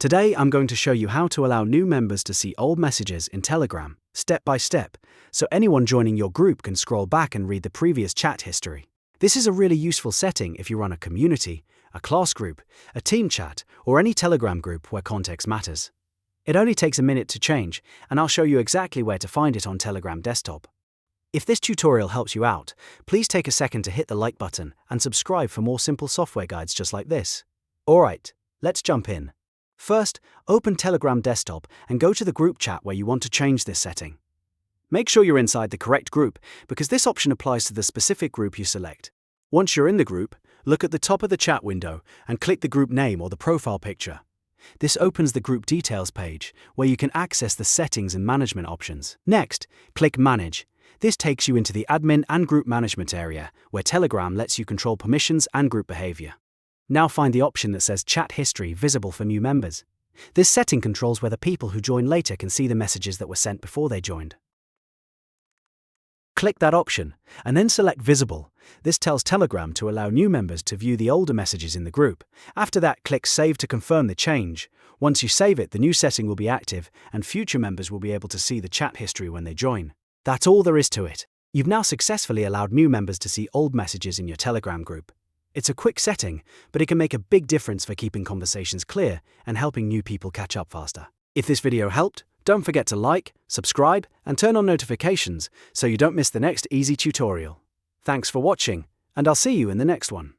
Today I'm going to show you how to allow new members to see old messages in Telegram, step by step, so anyone joining your group can scroll back and read the previous chat history. This is a really useful setting if you run a community, a class group, a team chat, or any Telegram group where context matters. It only takes a minute to change, and I'll show you exactly where to find it on Telegram desktop. If this tutorial helps you out, please take a second to hit the like button and subscribe for more simple software guides just like this. Alright, let's jump in. First, open Telegram desktop and go to the group chat where you want to change this setting. Make sure you're inside the correct group because this option applies to the specific group you select. Once you're in the group, look at the top of the chat window and click the group name or the profile picture. This opens the group details page where you can access the settings and management options. Next, click Manage. This takes you into the admin and group management area where Telegram lets you control permissions and group behavior. Now find the option that says Chat History visible for new members. This setting controls whether people who join later can see the messages that were sent before they joined. Click that option, and then select Visible. This tells Telegram to allow new members to view the older messages in the group. After that, click Save to confirm the change. Once you save it, the new setting will be active, and future members will be able to see the chat history when they join. That's all there is to it. You've now successfully allowed new members to see old messages in your Telegram group. It's a quick setting, but it can make a big difference for keeping conversations clear and helping new people catch up faster. If this video helped, don't forget to like, subscribe, and turn on notifications so you don't miss the next easy tutorial. Thanks for watching, and I'll see you in the next one.